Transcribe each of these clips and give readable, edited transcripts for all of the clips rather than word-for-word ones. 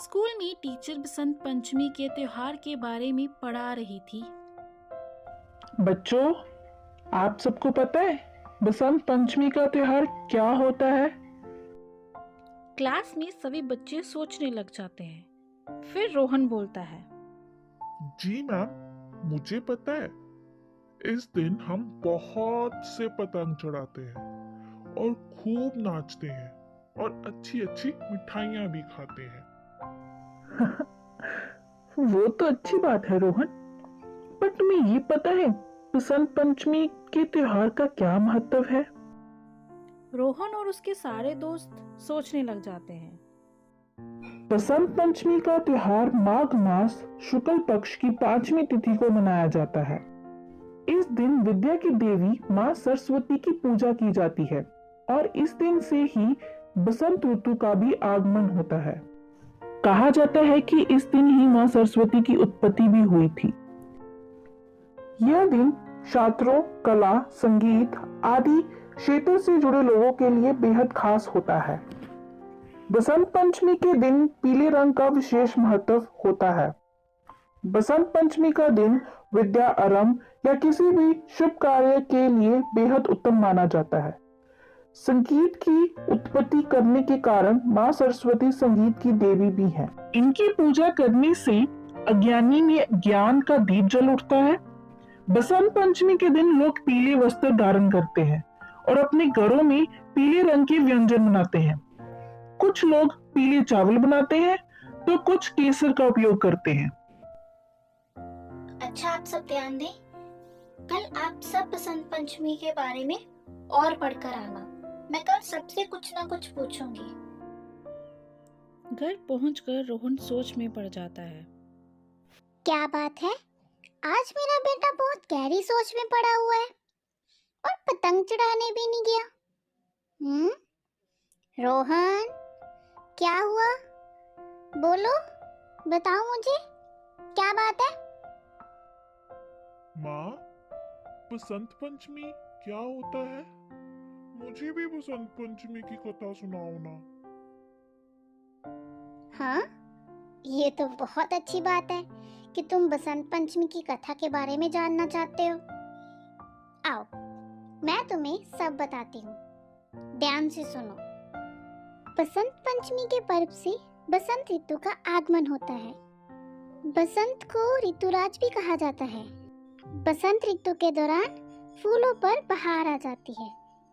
School में teacher Basant Panchami के त्योहार के बारे में पढ़ा रही थी। बच्चों, आप सबको पता है बसंत पंचमी का त्योहार क्या होता है? क्लास में सभी बच्चे सोचने लग जाते हैं। फिर रोहन बोलता है, जी मैम, मुझे पता है। इस दिन हम बहुत से पतंग चढ़ाते हैं और खूब नाचते हैं और अच्छी अच्छी मिठाइयाँ भी खाते हैं। वो तो अच्छी बात है रोहन, पर तुम्हें ये पता है बसंत पंचमी के त्योहार का क्या महत्व है? रोहन और उसके सारे दोस्त सोचने लग जाते हैं। बसंत पंचमी का त्योहार माघ मास शुक्ल पक्ष की 5वीं तिथि को मनाया जाता है। इस दिन विद्या की देवी माँ सरस्वती की पूजा की जाती है और इस दिन से ही बसंत ऋतु का भी आगमन होता है। कहा जाता है कि इस दिन ही माँ सरस्वती की उत्पत्ति भी हुई थी। यह दिन शास्त्रों, कला, संगीत आदि क्षेत्रों से जुड़े लोगों के लिए बेहद खास होता है। बसंत पंचमी के दिन पीले रंग का विशेष महत्व होता है। बसंत पंचमी का दिन विद्या आरंभ या किसी भी शुभ कार्य के लिए बेहद उत्तम माना जाता है। संगीत की उत्पत्ति करने के कारण माँ सरस्वती संगीत की देवी भी है। इनकी पूजा करने से अज्ञानी में ज्ञान का दीप जल उठता है। बसंत पंचमी के दिन लोग पीले वस्त्र धारण करते हैं और अपने घरों में पीले रंग के व्यंजन बनाते हैं। कुछ लोग पीले चावल बनाते हैं तो कुछ केसर का उपयोग करते हैं। अच्छा, आप सब ध्यान दें। कल आप सब बसंत पंचमी के बारे में और पढ़कर आना। मैं कल सबसे कुछ ना कुछ पूछूंगी। घर पहुंचकर रोहन सोच में पड़ जाता है। क्या बात है, आज मेरा बेटा बहुत गहरी सोच में पड़ा हुआ है और पतंग चढ़ाने भी नहीं गया। रोहन, क्या हुआ? बोलो, बताओ मुझे, क्या बात है? माँ, बसंत पंचमी क्या होता है? मुझे भी बसंत पंचमी की कथा सुनाओ ना। हाँ, ये तो बहुत अच्छी बात है कि तुम बसंत पंचमी की कथा के बारे में जानना चाहते हो। आओ, मैं तुम्हें सब बताती हूँ। ध्यान से सुनो। बसंत पंचमी के पर्व से बसंत ऋतु का आगमन होता है। बसंत को ऋतुराज भी कहा जाता है। बसंत ऋतु के दौरान फूलों पर बहार आ जाती है।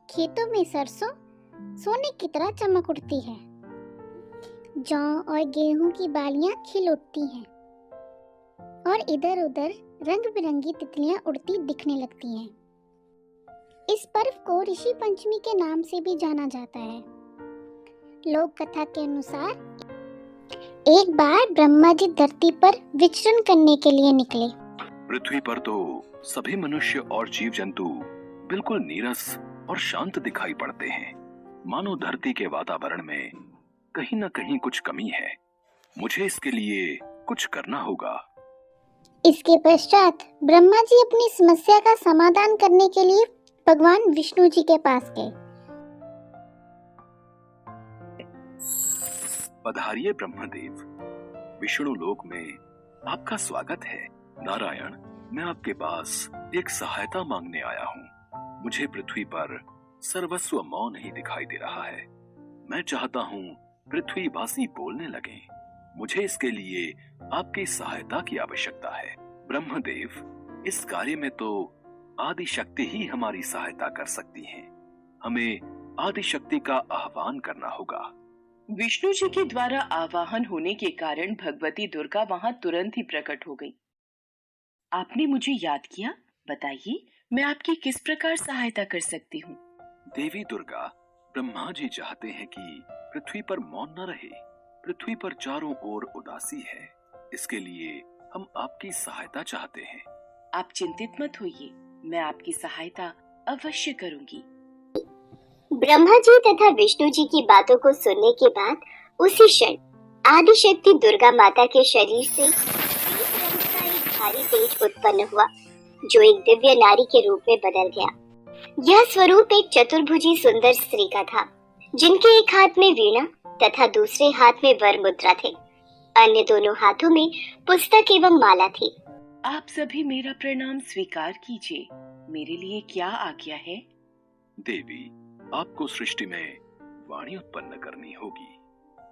खेतों में सरसों सोने की तरह चमक उठती है। जौ और गेहूं की बालियां खिल उठती हैं और इधर उधर रंग बिरंगी तितलियां उड़ती दिखने लगती हैं। इस पर्व को ऋषि पंचमी के नाम से भी जाना जाता है। लोक कथा के अनुसार एक बार ब्रह्मा जी धरती पर विचरण करने के लिए निकले। पृथ्वी पर तो सभी मनुष्य और जीव जंतु बिल्कुल नीरस और शांत दिखाई पड़ते हैं। मानो धरती के वातावरण में कहीं न कहीं कुछ कमी है। मुझे इसके लिए कुछ करना होगा। इसके पश्चात ब्रह्मा जी अपनी समस्या का समाधान करने के लिए भगवान विष्णु जी के पास गए। पधारिए ब्रह्मदेव, विष्णु लोक में आपका स्वागत है। नारायण, मैं आपके पास एक सहायता मांगने आया हूँ। मुझे पृथ्वी पर सर्वस्व मौन ही दिखाई दे रहा है। मैं चाहता हूँ पृथ्वीवासी बोलने लगे। मुझे इसके लिए आपकी सहायता की आवश्यकता है। ब्रह्मदेव, इस कार्य में तो आदि शक्ति ही हमारी सहायता कर सकती है। हमें आदि शक्ति का आह्वान करना होगा। विष्णु जी के द्वारा आवाहन होने के कारण भगवती दुर्गा वहां तुरंत ही प्रकट हो गई। आपने मुझे याद किया, बताइए मैं आपकी किस प्रकार सहायता कर सकती हूँ? देवी दुर्गा, ब्रह्मा जी चाहते हैं कि पृथ्वी पर मौन न रहे। पृथ्वी पर चारों ओर उदासी है। इसके लिए हम आपकी सहायता चाहते हैं। आप चिंतित मत होइए, मैं आपकी सहायता अवश्य करूंगी। ब्रह्मा जी तथा विष्णु जी की बातों को सुनने के बाद उसी क्षण आदिशक्ति दुर्गा माता के शरीर से भारी तेज उत्पन्न हुआ, जो एक दिव्य नारी के रूप में बदल गया। यह स्वरूप एक चतुर्भुजी सुंदर स्त्री का था, जिनके एक हाथ में वीणा तथा दूसरे हाथ में वर मुद्रा थे। अन्य दोनों हाथों में पुस्तक एवं माला थी। आप सभी मेरा प्रणाम स्वीकार कीजिए। मेरे लिए क्या आज्ञा है? देवी, आपको सृष्टि में वाणी उत्पन्न करनी होगी।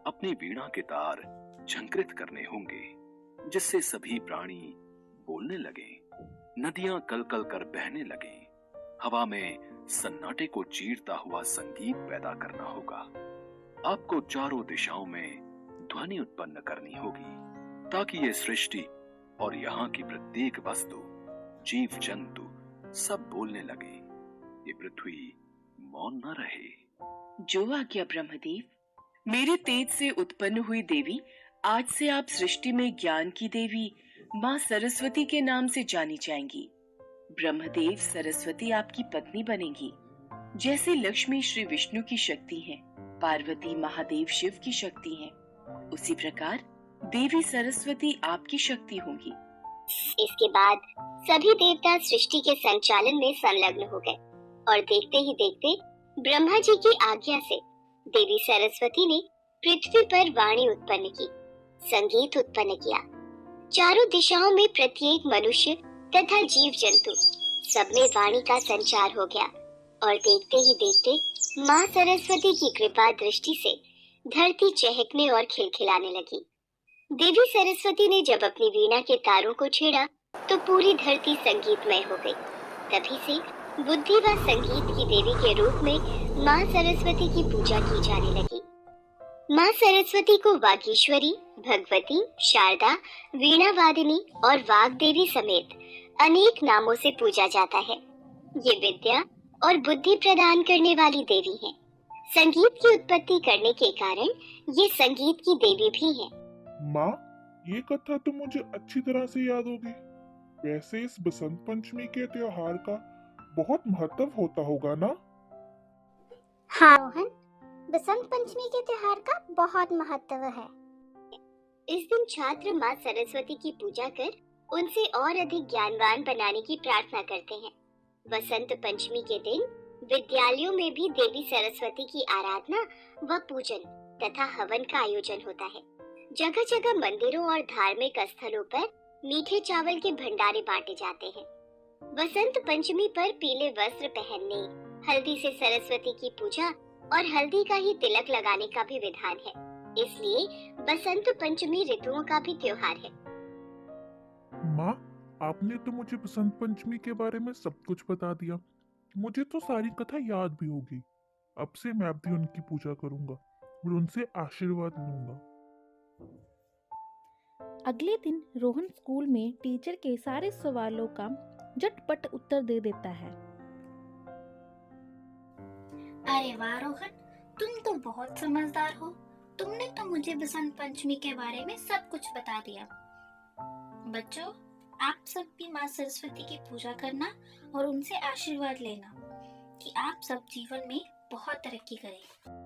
अपनी वीणा के तार झंकृत करने होंगे, जिससे सभी प्राणी बोलने लगे, नदियां कलकल कर बहने लगे। हवा में सन्नाटे को चीरता हुआ संगीत पैदा करना होगा। आपको चारों दिशाओं में ध्वनि उत्पन्न करनी होगी, ताकि ये सृष्टि और यहाँ की प्रत्येक वस्तु, जीव जंतु सब बोलने लगे, ये पृथ्वी मौन न रहे। जो आज्ञा ब्रह्मदेव। मेरे तेज से उत्पन्न हुई देवी, आज से आप सृष्टि में ज्ञान की देवी माँ सरस्वती के नाम से जानी जाएंगी। ब्रह्मदेव, सरस्वती आपकी पत्नी बनेगी। जैसे लक्ष्मी श्री विष्णु की शक्ति है, पार्वती महादेव शिव की शक्ति है, उसी प्रकार देवी सरस्वती आपकी शक्ति होंगी। इसके बाद सभी देवता सृष्टि के संचालन में संलग्न हो गए और देखते ही देखते ब्रह्मा जी की आज्ञा से देवी सरस्वती ने पृथ्वी पर वाणी उत्पन्न की, संगीत उत्पन्न किया। चारों दिशाओं में प्रत्येक मनुष्य तथा जीव जंतु सब में वाणी का संचार हो गया और देखते ही देखते माँ सरस्वती की कृपा दृष्टि से धरती चहकने और खिलखिलाने लगी। देवी सरस्वती ने जब अपनी वीणा के तारों को छेड़ा तो पूरी धरती संगीतमय हो गई। तभी से बुद्धि व संगीत की देवी के रूप में माँ सरस्वती की पूजा की जाने लगी। माँ सरस्वती को वागीश्वरी, भगवती, शारदा, वीणा वादिनी और वाग देवी समेत अनेक नामों से पूजा जाता है। ये विद्या और बुद्धि प्रदान करने वाली देवी हैं। संगीत की उत्पत्ति करने के कारण ये संगीत की देवी भी हैं। माँ, ये कथा तो मुझे अच्छी तरह से याद होगी। वैसे इस बसंत पंचमी के त्योहार का बहुत महत्व होता होगा ना? हाँ रोहन, बसंत पंचमी के त्योहार का बहुत महत्व है। इस दिन छात्र माँ सरस्वती की पूजा कर उनसे और अधिक ज्ञानवान बनाने की प्रार्थना करते हैं। बसंत पंचमी के दिन विद्यालयों में भी देवी सरस्वती की आराधना व पूजन तथा हवन का आयोजन होता है। जगह जगह मंदिरों और धार्मिक स्थलों पर मीठे चावल के भंडारे बांटे जाते हैं। बसंत पंचमी पर पीले वस्त्र पहनने, हल्दी से सरस्वती की पूजा और हल्दी का ही तिलक लगाने का भी विधान है। इसलिए बसंत पंचमी ऋतुओं का भी त्योहार है। माँ, आपने तो मुझे बसंत पंचमी के बारे में सब कुछ बता दिया। मुझे तो सारी कथा याद भी होगी। अब से मैं भी उनकी पूजा करूंगा और उनसे आशीर्वाद लूंगा। अगले दिन रोहन स्कूल में टीचर के सारे सवालों का झटपट उत्तर दे देता है। अरे वाह रोहन, तुम तो बहुत समझदार हो। तुमने तो मुझे बसंत पंचमी के बारे में सब कुछ बता दिया। बच्चों, आप सब भी माँ सरस्वती की पूजा करना और उनसे आशीर्वाद लेना कि आप सब जीवन में बहुत तरक्की करें।